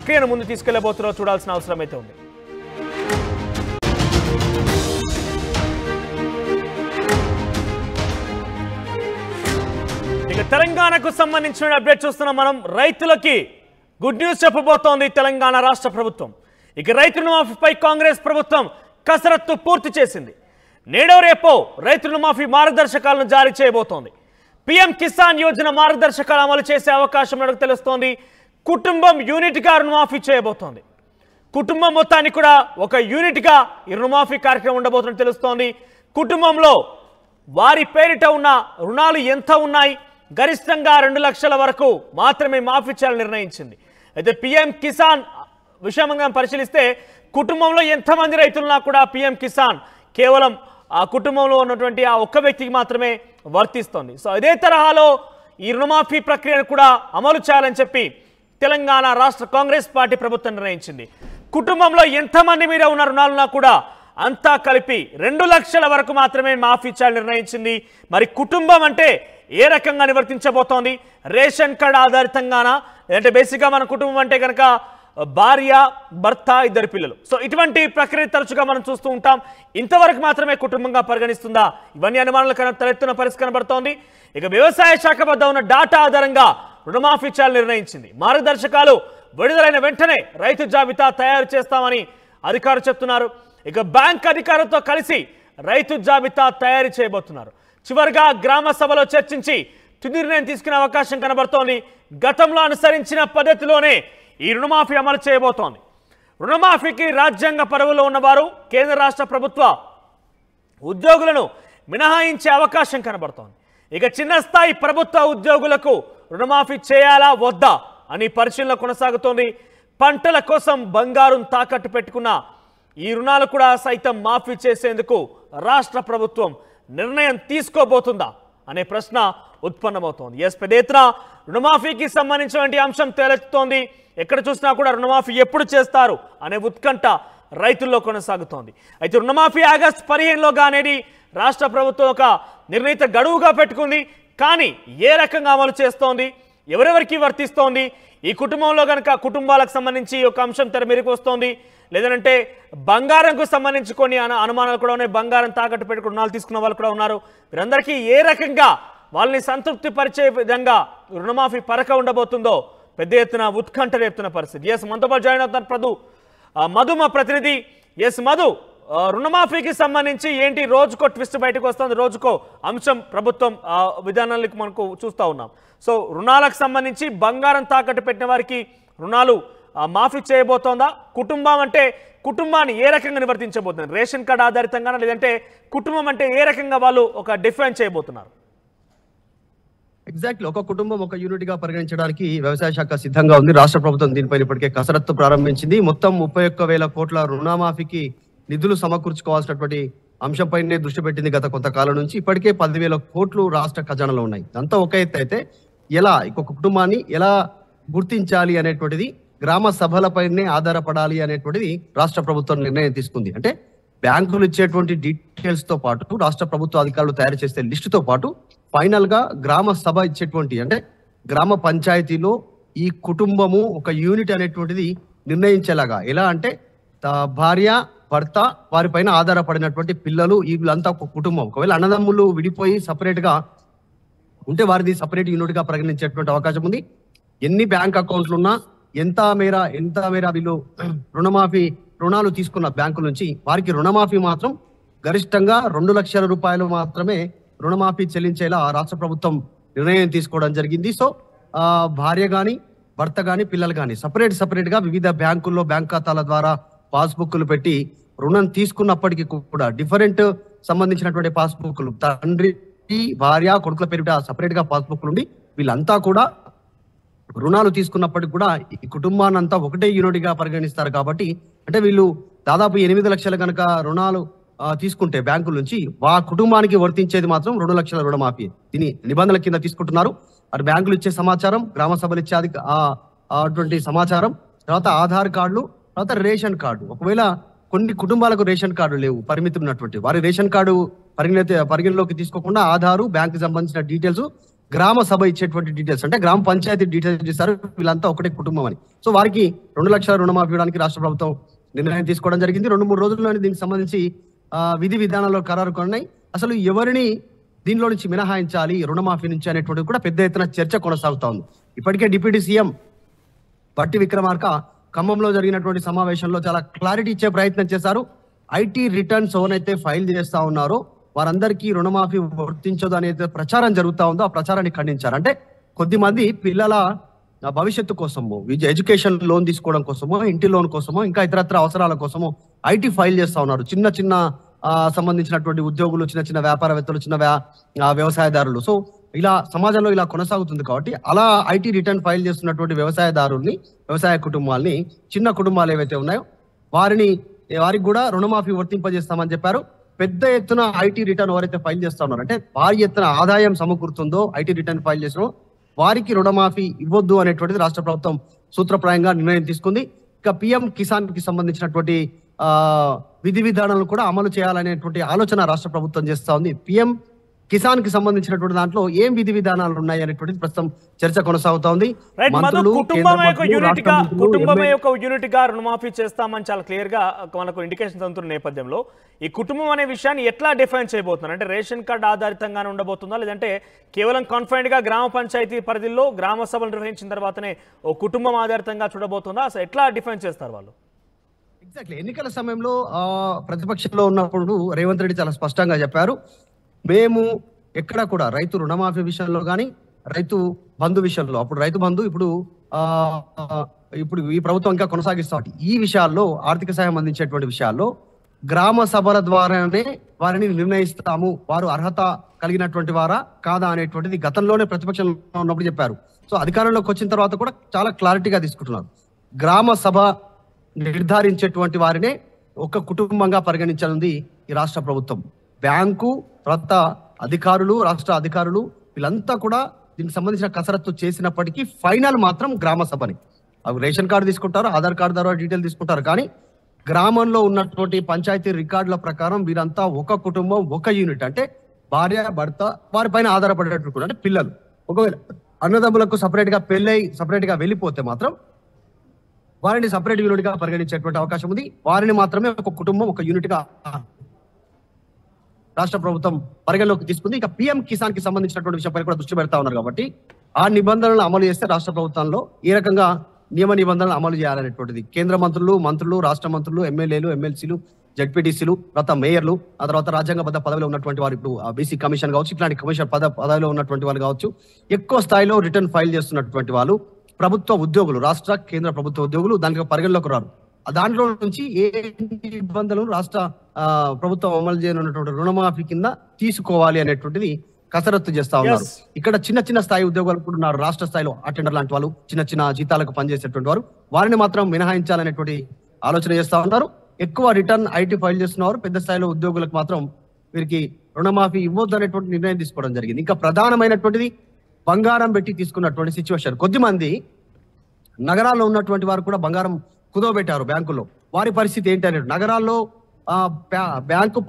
ప్రక్రియను ముందు తీసుకెళ్లబోతున్నారో చూడాల్సిన అవసరం అయితే ఉంది. ఇక తెలంగాణకు సంబంధించిన అప్డేట్ చూస్తున్నాం మనం. రైతులకి గుడ్ న్యూస్ చెప్పబోతోంది తెలంగాణ రాష్ట్ర ప్రభుత్వం. ఇక రైతు రుణమాఫీపై కాంగ్రెస్ ప్రభుత్వం కసరత్తు పూర్తి చేసింది. నేడో రేపో రైతు రుణమాఫీ మార్గదర్శకాలను జారీ చేయబోతోంది. పీఎం కిసాన్ యోజన మార్గదర్శకాలు అమలు చేసే అవకాశం మనకు తెలుస్తోంది. కుటుంబం యూనిట్గా రుణమాఫీ చేయబోతోంది. కుటుంబం మొత్తాన్ని కూడా ఒక యూనిట్గా ఈ రుణమాఫీ కార్యక్రమం ఉండబోతున్నట్టు తెలుస్తోంది. కుటుంబంలో వారి పేరిట ఉన్న రుణాలు ఎంత ఉన్నాయి, గరిష్టంగా 2 లక్షల వరకు మాత్రమే మాఫీ చేయాలని నిర్ణయించింది. అయితే పీఎం కిసాన్ విషయంగా పరిశీలిస్తే కుటుంబంలో ఎంతమంది రైతులున్నా కూడా పీఎం కిసాన్ కేవలం ఆ కుటుంబంలో ఉన్నటువంటి ఆ ఒక్క వ్యక్తికి మాత్రమే వర్తిస్తోంది. సో ఇదే తరహాలో ఈ రుణమాఫీ ప్రక్రియను కూడా అమలు చేయాలని చెప్పి తెలంగాణ రాష్ట్ర కాంగ్రెస్ పార్టీ ప్రభుత్వం నిర్ణయించింది. కుటుంబంలో ఎంతమంది మీద ఉన్న రుణాలున్నా కూడా అంతా కలిపి 2 లక్షల వరకు మాత్రమే మాఫీ చేయాలని నిర్ణయించింది. మరి కుటుంబం అంటే ఏ రకంగా నివర్తించబోతోంది? రేషన్ కార్డ్ ఆధారితంగానా, లేదంటే బేసిక్గా మన కుటుంబం అంటే కనుక భార్య, భర్త, 2 పిల్లలు. సో ఇటువంటి ప్రక్రియ తరచుగా మనం చూస్తూ ఉంటాం. ఇంతవరకు మాత్రమే కుటుంబంగా పరిగణిస్తుందా? ఇవన్నీ అనుమానాలు తలెత్తున పరిస్థితి కనబడుతోంది. ఇక వ్యవసాయ శాఖ వద్ద ఉన్న డాటా ఆధారంగా రుణమాఫీ చేయాలని నిర్ణయించింది. మార్గదర్శకాలు విడుదలైన వెంటనే రైతు జాబితా తయారు చేస్తామని అధికారులు చెప్తున్నారు. ఇక బ్యాంక్ అధికారులతో కలిసి రైతు జాబితా తయారు చేయబోతున్నారు. చివరిగా గ్రామ సభలో చర్చించి తుది నిర్ణయం తీసుకునే అవకాశం కనబడుతోంది. గతంలో అనుసరించిన పద్ధతిలోనే ఈ రుణమాఫీ అమలు చేయబోతోంది. రుణమాఫీకి రాజ్యాంగ పదవుల్లో ఉన్నవారు కేంద్ర రాష్ట్ర ప్రభుత్వ ఉద్యోగులను మినహాయించే అవకాశం కనబడుతోంది. ఇక చిన్న స్థాయి ప్రభుత్వ ఉద్యోగులకు రుణమాఫీ చేయాలా వద్దా అని పరిశీలన కొనసాగుతోంది. పంటల కోసం బంగారం తాకట్టు పెట్టుకున్న ఈ రుణాలు కూడా సైతం మాఫీ చేసేందుకు రాష్ట్ర ప్రభుత్వం నిర్ణయం తీసుకోబోతుందా అనే ప్రశ్న ఉత్పన్నమవుతోంది. పెద్ద ఎత్తున రుణమాఫీకి సంబంధించినటువంటి అంశం తేలెత్తుతోంది. ఎక్కడ చూసినా కూడా రుణమాఫీ ఎప్పుడు చేస్తారు అనే ఉత్కంఠ రైతుల్లో కొనసాగుతోంది. అయితే రుణమాఫీ ఆగస్టు 15లోగా అనేది రాష్ట్ర ప్రభుత్వం ఒక నిర్ణీత గడువుగా పెట్టుకుంది. కానీ ఏ రకంగా అమలు చేస్తోంది, ఎవరెవరికి వర్తిస్తోంది, ఈ కుటుంబంలో కనుక కుటుంబాలకు సంబంధించి ఒక అంశం తెర మీదకి వస్తోంది. లేదంటే బంగారంకు సంబంధించి కొన్ని అనుమానాలు కూడా ఉన్నాయి. బంగారం తాకట్టు పెట్టుకుని రుణాలు తీసుకున్న వాళ్ళు కూడా ఉన్నారు. వీరందరికీ ఏ రకంగా వాళ్ళని సంతృప్తి పరిచే విధంగా రుణమాఫీ పరక ఉండబోతుందో పెద్ద ఎత్తున ఉత్కంఠ రేపుతున్న పరిస్థితి. మనతో పాటు జాయిన్ అవుతున్నారు మధు మా ప్రతినిధి. మధు, రుణమాఫీకి సంబంధించి ఏంటి రోజుకో ట్విస్ట్ బయటకు వస్తుంది, రోజుకో అంశం ప్రభుత్వం విధానాలకు మనకు చూస్తూ ఉన్నాం. సో రుణాలకు సంబంధించి బంగారం తాకట్టు పెట్టిన వారికి రుణాలు మాఫీ చేయబోతోందా? కుటుంబం అంటే కుటుంబాన్ని ఏ రకంగా నివర్తించబోతున్నారు? రేషన్ కార్డు ఆధారితంగానా, లేదంటే కుటుంబం అంటే ఏ రకంగా వాళ్ళు ఒక డిఫైన్ చేయబోతున్నారు? ఎగ్జాక్ట్లీ ఒక కుటుంబం ఒక యూనిట్ గా పరిగణించడానికి వ్యవసాయ శాఖ సిద్ధంగా ఉంది. రాష్ట్ర ప్రభుత్వం దీనిపై ఇప్పటికే కసరత్తు ప్రారంభించింది. మొత్తం 31,000 కోట్ల రుణమాఫీకి నిధులు సమకూర్చుకోవాల్సినటువంటి అంశంపైనే దృష్టి పెట్టింది గత కొంతకాలం నుంచి. ఇప్పటికే 10,000 కోట్లు రాష్ట్ర ఖజానాలో ఉన్నాయి. అంతా ఒక ఎత్తు అయితే ఎలా ఇంకొక కుటుంబాన్ని ఎలా గుర్తించాలి అనేటువంటిది, గ్రామ సభలపైనే ఆధారపడాలి అనేటువంటిది రాష్ట్ర ప్రభుత్వం నిర్ణయం తీసుకుంది. అంటే బ్యాంకులు ఇచ్చేటువంటి డీటెయిల్స్ తో పాటు రాష్ట్ర ప్రభుత్వ అధికారులు తయారు చేసే లిస్టుతో పాటు ఫైనల్ గా గ్రామ సభ ఇచ్చేటువంటి అంటే గ్రామ పంచాయతీలో ఈ కుటుంబము ఒక యూనిట్ అనేటువంటిది నిర్ణయించేలాగా, ఎలా అంటే భార్య, భర్త, వారిపైన ఆధారపడినటువంటి పిల్లలు, వీళ్ళంతా ఒక కుటుంబం. ఒకవేళ అన్నదమ్ములు విడిపోయి సపరేట్ గా ఉంటే వారిది సపరేట్ యూనిట్ గా పరిగణించేటువంటి అవకాశం ఉంది. ఎన్ని బ్యాంక్ అకౌంట్లు ఉన్నా ఎంత మేర వీళ్ళు రుణాలు తీసుకున్న బ్యాంకుల నుంచి వారికి రుణమాఫీ మాత్రం గరిష్టంగా 2 లక్షల రూపాయలు మాత్రమే రుణమాఫీ చెల్లించేలా రాష్ట్ర ప్రభుత్వం నిర్ణయం తీసుకోవడం జరిగింది. సో భార్య గాని, భర్త గాని, పిల్లలు గాని సపరేట్ గా వివిధ బ్యాంకుల్లో బ్యాంక్ ఖాతాల ద్వారా పాస్బుక్లు పెట్టి రుణం తీసుకున్నప్పటికీ కూడా డిఫరెంట్ సంబంధించినటువంటి పాస్బుక్లు, తండ్రి, భార్య, కొడుకుల పేరిట సపరేట్ గా పాస్బుక్లు ఉండి వీళ్ళంతా కూడా రుణాలు తీసుకున్నప్పటికీ కూడా ఈ కుటుంబాన్ని అంతా ఒకటే యూనిట్ గా పరిగణిస్తారు. కాబట్టి అంటే వీళ్ళు దాదాపు 8 లక్షలు కనుక రుణాలు తీసుకుంటే బ్యాంకుల నుంచి ఆ కుటుంబానికి వర్తించేది మాత్రం 2 లక్షల రుణమాఫీ. దీని నిబంధనల కింద తీసుకుంటున్నారు. అది బ్యాంకులు ఇచ్చే సమాచారం, గ్రామ సభలు ఇచ్చే అటువంటి సమాచారం, తర్వాత ఆధార్ కార్డులు, తర్వాత రేషన్ కార్డు. ఒకవేళ కొన్ని కుటుంబాలకు రేషన్ కార్డు లేవు, పరిమితి ఉన్నటువంటి వారి రేషన్ కార్డు పరిగణలోకి తీసుకోకుండా ఆధారు, బ్యాంకు సంబంధించిన డీటెయిల్స్ గ్రామ సభ ఇచ్చేటువంటి డీటెయిల్స్, అంటే గ్రామ పంచాయతీ డీటెయిల్స్ ఇస్తారు, వీళ్ళంతా ఒకటే కుటుంబం అని. సో వారికి 2 లక్షల రుణమాఫీ ఇవ్వడానికి రాష్ట్ర ప్రభుత్వం నిర్ణయం తీసుకోవడం జరిగింది. 2-3 రోజుల్లోనే దీనికి సంబంధించి విధి విధానాల్లో ఖరారు కొన్నాయి. అసలు ఎవరిని దీనిలో నుంచి మినహాయించాలి రుణమాఫీ నుంచి అనేటువంటిది కూడా పెద్ద ఎత్తున చర్చ కొనసాగుతా ఉంది. ఇప్పటికే డిప్యూటీ సీఎం బట్టి విక్రమార్క ఖమ్మంలో జరిగినటువంటి సమావేశంలో చాలా క్లారిటీ ఇచ్చే ప్రయత్నం చేశారు. ఐటీ రిటర్న్స్ ఎవరైతే ఫైల్ చేస్తా ఉన్నారో వారందరికీ రుణమాఫీ వర్తించదు అనేది ప్రచారం జరుగుతూ ఉందో ఆ ప్రచారాన్ని ఖండించారు. అంటే కొద్దిమంది పిల్లల భవిష్యత్తు కోసమో, ఎడ్యుకేషన్ లోన్ తీసుకోవడం కోసమో, ఇంటి లోన్ కోసమో, ఇంకా ఇతరత్ర అవసరాల కోసమో ఐటీ ఫైల్ చేస్తా ఉన్నారు. చిన్న చిన్న సంబంధించినటువంటి ఉద్యోగులు, చిన్న చిన్న వ్యాపారవేత్తలు, చిన్న వ్యవసాయదారులు. సో ఇలా సమాజంలో ఇలా కొనసాగుతుంది కాబట్టి అలా ఐటీ రిటర్న్ ఫైల్ చేస్తున్నటువంటి వ్యవసాయదారుల్ని, వ్యవసాయ కుటుంబాలని, చిన్న కుటుంబాలు ఏవైతే ఉన్నాయో వారికి కూడా రుణమాఫీ వర్తింపజేస్తామని చెప్పారు. పెద్ద ఎత్తున ఐటీ రిటర్న్ ఎవరైతే ఫైల్ చేస్తా ఉన్నారు, అంటే భారీ ఎత్తున ఆదాయం సమకూరుతుందో ఐటీ రిటర్న్ ఫైల్ చేసిన వారికి రుణమాఫీ ఇవ్వద్దు అనేటువంటిది రాష్ట్ర ప్రభుత్వం సూత్రప్రాయంగా నిర్ణయం తీసుకుంది. ఇక పిఎం కిసాన్ కి సంబంధించినటువంటి విధి విధానాలను కూడా అమలు చేయాలనేటువంటి ఆలోచన రాష్ట్ర ప్రభుత్వం చేస్తా ఉంది. పిఎం కిసాన్ కి సంబంధించినటువంటి దాంట్లో ఏం విధి విధానాలు ఉన్నాయి అనేటువంటిది ప్రస్తుతం చర్చ కొనసాగుతా ఉంది. కుటుంబమే ఒక యూనిట్ గా రుణమాఫీ చేస్తామని చాలా క్లియర్ గా మనకు ఇండికేషన్స్ అందుతున్న నేపథ్యంలో ఈ కుటుంబం అనే విషయాన్ని ఎట్లా డిఫైన్ చేయబోతున్నారు? అంటే రేషన్ కార్డు ఆధారితంగానే ఉండబోతుందా, లేదంటే కేవలం కాన్ఫైన్డ్ గా గ్రామ పంచాయతీ పరిధిలో గ్రామ సభలు నిర్వహించిన తర్వాతనే ఓ కుటుంబం ఆధారితంగా చూడబోతుందా? అసలు ఎట్లా డిఫైన్ చేస్తారు వాళ్ళు? ఎగ్జాక్ట్లీ ఎన్నికల సమయంలో ప్రతిపక్షంలో ఉన్నప్పుడు రేవంత్ రెడ్డి చాలా స్పష్టంగా చెప్పారు, మేము ఎక్కడ కూడా రైతు రుణమాఫీ విషయంలో కానీ, రైతు బంధు విషయంలో, అప్పుడు రైతు బంధు, ఇప్పుడు ఈ ప్రభుత్వం ఇంకా కొనసాగిస్తాం, ఈ విషయాల్లో ఆర్థిక సాయం అందించేటువంటి విషయాల్లో గ్రామ సభల ద్వారానే వారిని నిర్ణయిస్తాము, వారు అర్హత కలిగినటువంటి వారా కాదా అనేటువంటిది గతంలోనే ప్రతిపక్షంలో ఉన్నప్పుడు చెప్పారు. సో అధికారంలోకి వచ్చిన తర్వాత కూడా చాలా క్లారిటీగా తీసుకుంటున్నారు. గ్రామ సభ నిర్ధారించేటువంటి వారినే ఒక కుటుంబంగా పరిగణించనుంది ఈ రాష్ట్ర ప్రభుత్వం. బ్యాంకు, తర్వాత అధికారులు, రాష్ట్ర అధికారులు వీళ్ళంతా కూడా దీనికి సంబంధించిన కసరత్తు చేసినప్పటికీ ఫైనల్ మాత్రం గ్రామ సభని. అవి రేషన్ కార్డు తీసుకుంటారు, ఆధార్ కార్డు ద్వారా డీటెయిల్ తీసుకుంటారు, కానీ గ్రామంలో ఉన్నటువంటి పంచాయతీ రికార్డుల ప్రకారం వీరంతా ఒక కుటుంబం, ఒక యూనిట్. అంటే భార్య, భర్త, వారిపైన ఆధారపడేటట్టు, అంటే పిల్లలు. ఒకవేళ అన్నదమ్ములకు సపరేట్ గా పెళ్ళై సపరేట్ గా వెళ్ళిపోతే మాత్రం వారిని సపరేట్ యూనిట్ గా పరిగణించేటువంటి అవకాశం ఉంది. వారిని మాత్రమే ఒక కుటుంబం, ఒక యూనిట్ గా రాష్ట్ర ప్రభుత్వం పరిగణలోకి తీసుకుంది. ఇక పిఎం కిసాన్ కి సంబంధించినటువంటి విషయంపై కూడా దృష్టి పెడతా ఉన్నారు కాబట్టి ఆ నిబంధనలను అమలు చేస్తే రాష్ట్ర ప్రభుత్వంలో ఏ రకంగా నియమ నిబంధనలు అమలు చేయాలనేటువంటిది కేంద్ర మంత్రులు, రాష్ట్ర మంత్రులు, ఎమ్మెల్యేలు, ఎమ్మెల్సీలు, జడ్పీటీసీలు, తర్వాత మేయర్లు, ఆ తర్వాత రాజ్యాంగబద్ధ పదవిలో ఉన్నటువంటి వారు, ఇప్పుడు బీసీ కమిషన్ కావచ్చు, ఇట్లాంటి కమిషన్ పదవిలో ఉన్నటువంటి వాళ్ళు కావచ్చు, ఎక్కువ స్థాయిలో రిటర్న్ ఫైల్ చేస్తున్నటువంటి వాళ్ళు, ప్రభుత్వ ఉద్యోగులు, రాష్ట్ర కేంద్ర ప్రభుత్వ ఉద్యోగులు దానికి పరిగణలోకి రారు. దాంట్లో నుంచి ఏ నిబంధనలు రాష్ట్ర ప్రభుత్వం అమలు చేయనున్నటువంటి రుణమాఫీ కింద తీసుకోవాలి అనేటువంటిది కసరత్తు చేస్తా ఉన్నారు. ఇక్కడ చిన్న చిన్న స్థాయి ఉద్యోగాలు కూడా ఉన్నారు, రాష్ట్ర స్థాయిలో అటెండర్ లాంటి వాళ్ళు, చిన్న చిన్న జీతాలకు పనిచేసేటువంటి వారు, వారిని మాత్రం మినహాయించాలనేటువంటి ఆలోచన చేస్తా ఉన్నారు. ఎక్కువ రిటర్న్ ఐటీ ఫైల్ చేస్తున్నారు, పెద్ద స్థాయిలో ఉద్యోగులకు మాత్రం వీరికి రుణమాఫీ ఇవ్వద్దు అనేటువంటి నిర్ణయం తీసుకోవడం జరిగింది. ఇంకా ప్రధానమైనటువంటిది బంగారం పెట్టి తీసుకున్నటువంటి సిచ్యువేషన్. కొద్దిమంది నగరాల్లో ఉన్నటువంటి వారు కూడా బంగారం కుదవబెట్టారు బ్యాంకుల్లో. వారి పరిస్థితి ఏంటి అనేది, నగరాల్లో బ్యాంకు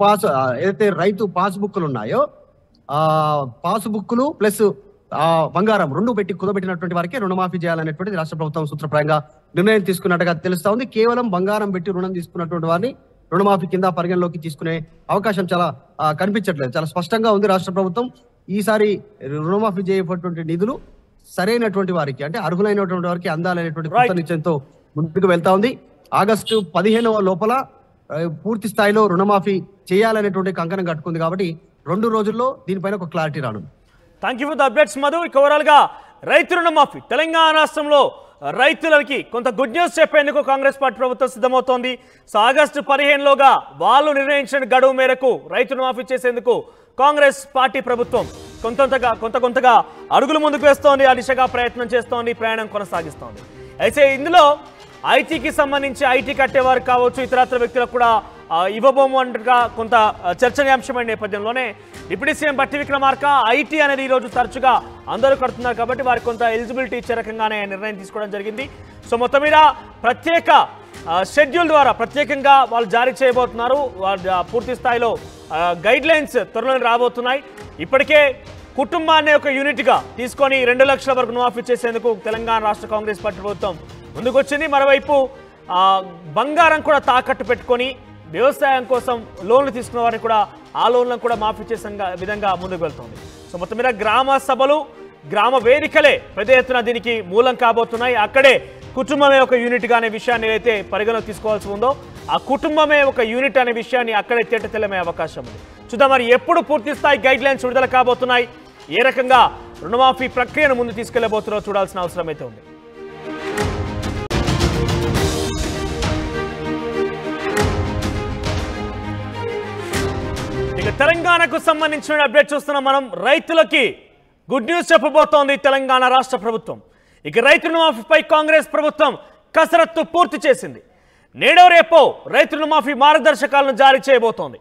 ఏదైతే రైతు పాస్బుక్లు ఉన్నాయో పాస్బుక్లు ప్లస్ బంగారం రెండు పెట్టి కుదబెట్టినటువంటి వారికి రుణమాఫీ చేయాలనేటువంటిది రాష్ట్ర ప్రభుత్వం సూత్రప్రాయంగా నిర్ణయం తీసుకున్నట్టుగా తెలుస్తా ఉంది. కేవలం బంగారం పెట్టి రుణం తీసుకున్నటువంటి వారిని రుణమాఫీ కింద పరిగణలోకి తీసుకునే అవకాశం చాలా కనిపించట్లేదు. చాలా స్పష్టంగా ఉంది రాష్ట్ర ప్రభుత్వం ఈసారి రుణమాఫీ చేయబడినటువంటి నిధులు సరైనటువంటి వారికి, అంటే అర్హులైనటువంటి వారికి అందాలనేటువంటి కృత నిశ్చయంతో ముందుకు వెళ్తా ఉంది. ఆగస్టు 15వ లోపల పూర్తి స్థాయిలో రుణమాఫీ చేయాలనేటువంటి కంకణం కట్టుకుంది కాబట్టి 2 రోజుల్లో దీనిపైన ఒక క్లారిటీ రానుంది. Thank you for the updates Madhu. ఇక ఓవరాల్ గా రైతు రుణమాఫీ తెలంగాణ రాష్ట్రంలో రైతులకి కొంత గుడ్ న్యూస్ చెప్పేందుకు కాంగ్రెస్ పార్టీ ప్రభుత్వం సిద్ధమవుతోంది. సో ఆగస్టు 15లోగా వాళ్ళు నిర్ణయించిన గడువు మేరకు రైతు రుణమాఫీ చేసేందుకు కాంగ్రెస్ పార్టీ ప్రభుత్వం కొంతగా అడుగులు ముందుకు వేస్తోంది, ఆ దిశగా ప్రయత్నం చేస్తోంది, ప్రయాణం కొనసాగిస్తోంది. అయితే ఇందులో ఐటీకి సంబంధించి ఐటీ కట్టేవారు కావచ్చు, ఇతరత్ర వ్యక్తులకు కూడా ఇవ్వబోము అంటగా కొంత చర్చనీయాంశమైన నేపథ్యంలోనే డిప్యూటీ సీఎం బట్టి విక్రమార్క ఐటీ అనేది ఈరోజు తరచుగా అందరూ కడుతున్నారు కాబట్టి వారికి కొంత ఎలిజిబిలిటీ ఇచ్చే రకంగానే నిర్ణయం తీసుకోవడం జరిగింది. సో మొత్తం మీద ప్రత్యేక షెడ్యూల్ ద్వారా ప్రత్యేకంగా వాళ్ళు జారీ చేయబోతున్నారు. పూర్తి స్థాయిలో గైడ్ లైన్స్ త్వరలో రాబోతున్నాయి. ఇప్పటికే కుటుంబాన్ని ఒక యూనిట్గా తీసుకొని 2 లక్షల వరకు రుణమాఫీ చేసేందుకు తెలంగాణ రాష్ట్ర కాంగ్రెస్ పార్టీ ప్రభుత్వం ముందుకొచ్చింది. మరోవైపు బంగారం కూడా తాకట్టు పెట్టుకొని వ్యవసాయం కోసం లోన్లు తీసుకున్న వారిని కూడా ఆ లోన్లను కూడా మాఫీ చేసే విధంగా ముందుకు వెళ్తుంది. సో మొత్తం మీద గ్రామ సభలు, గ్రామ వేదికలే పెద్ద ఎత్తున దీనికి మూలం కాబోతున్నాయి. అక్కడే కుటుంబమే ఒక యూనిట్గా అనే విషయాన్ని అయితే పరిగణలోకి తీసుకోవాల్సి ఉందో ఆ కుటుంబమే ఒక యూనిట్ అనే విషయాన్ని అక్కడే తేటతెల్లమే అవకాశం ఉంది. చూద్దాం మరి ఎప్పుడు పూర్తి స్థాయి గైడ్ లైన్స్ విడుదల కాబోతున్నాయి, ఏ రకంగా రుణమాఫీ ప్రక్రియను ముందు తీసుకెళ్లబోతున్నారో చూడాల్సిన అవసరం అయితే ఉంది. ఇక తెలంగాణకు సంబంధించిన అప్డేట్ చూస్తున్నాం మనం. రైతులకి గుడ్ న్యూస్ చెప్పబోతోంది తెలంగాణ రాష్ట్ర ప్రభుత్వం. ఇక రైతు రుణమాఫీపై కాంగ్రెస్ ప్రభుత్వం కసరత్తు పూర్తి చేసింది. నేడో రేపో రైతు రుణమాఫీ మార్గదర్శకాలను జారీ చేయబోతోంది.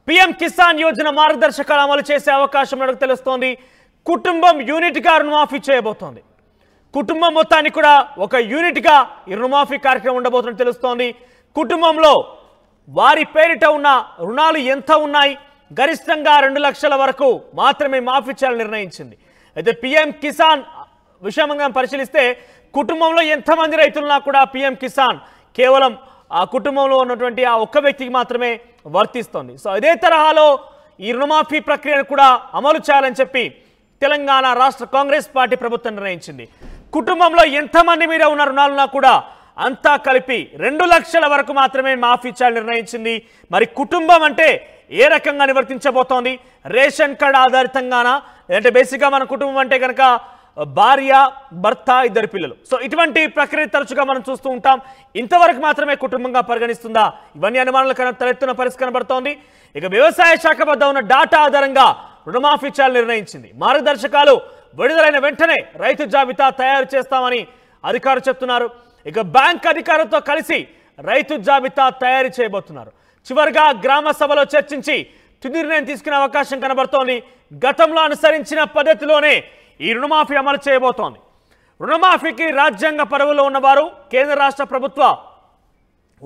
పీఎం కిసాన్ యోజన మార్గదర్శకాలు అమలు చేసే అవకాశం మనకు తెలుస్తోంది. కుటుంబం యూనిట్గా రుణమాఫీ చేయబోతోంది. కుటుంబం మొత్తాన్ని కూడా ఒక యూనిట్గా ఈ రుణమాఫీ కార్యక్రమం ఉండబోతుందని తెలుస్తోంది. కుటుంబంలో వారి పేరిట ఉన్న రుణాలు ఎంత ఉన్నాయి, గరిష్టంగా 2 లక్షల వరకు మాత్రమే మాఫీ చేయాలని నిర్ణయించింది. అయితే పీఎం కిసాన్ విషయంగా పరిశీలిస్తే కుటుంబంలో ఎంతమంది రైతులున్నా కూడా పీఎం కిసాన్ కేవలం ఆ కుటుంబంలో ఉన్నటువంటి ఆ ఒక్క వ్యక్తికి మాత్రమే వర్తిస్తోంది. సో ఇదే తరహాలో ఈ రుణమాఫీ ప్రక్రియను కూడా అమలు చేయాలని చెప్పి తెలంగాణ రాష్ట్ర కాంగ్రెస్ పార్టీ ప్రభుత్వం నిర్ణయించింది. కుటుంబంలో ఎంతమంది మీద ఉన్న రుణాలున్నా కూడా అంతా కలిపి 2 లక్షల వరకు మాత్రమే మాఫీ చేయాలని నిర్ణయించింది. మరి కుటుంబం అంటే ఏ రకంగా నివర్తించబోతోంది? రేషన్ కార్డ్ ఆధారితంగానా, లేదంటే బేసిక్గా మన కుటుంబం అంటే కనుక భార్య, భర్త, 2 పిల్లలు. సో ఇటువంటి ప్రక్రియ తరచుగా మనం చూస్తూ ఉంటాం. ఇంతవరకు మాత్రమే కుటుంబంగా పరిగణిస్తుందా? ఇవన్నీ అనుమానాలు తలెత్తున పరిస్థితి కనబడుతోంది. ఇక వ్యవసాయ శాఖ వద్ద ఉన్న డాటా ఆధారంగా రుణమాఫీ చేయాలని నిర్ణయించింది. మార్గదర్శకాలు విడుదలైన వెంటనే రైతు జాబితా తయారు చేస్తామని అధికారులు చెప్తున్నారు. ఇక బ్యాంక్ అధికారులతో కలిసి రైతు జాబితా తయారు చేయబోతున్నారు. చివరిగా గ్రామ సభలో చర్చించి తుది నిర్ణయం తీసుకునే అవకాశం కనబడుతోంది. గతంలో అనుసరించిన పద్ధతిలోనే ఈ రుణమాఫీ అమలు చేయబోతోంది. రుణమాఫీకి రాజ్యాంగ పదవుల్లో ఉన్నవారు, కేంద్ర రాష్ట్ర ప్రభుత్వ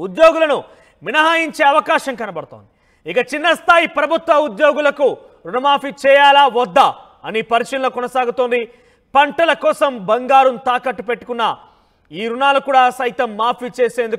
ఉద్యోగులను మినహాయించే అవకాశం కనబడుతోంది. ఇక చిన్న స్థాయి ప్రభుత్వ ఉద్యోగులకు రుణమాఫీ చేయాలా వద్దా అని పరిశీలన కొనసాగుతోంది. పంటల కోసం బంగారం తాకట్టు పెట్టుకున్న ఈ రుణాలు కూడా సైతం మాఫీ చేసేందుకు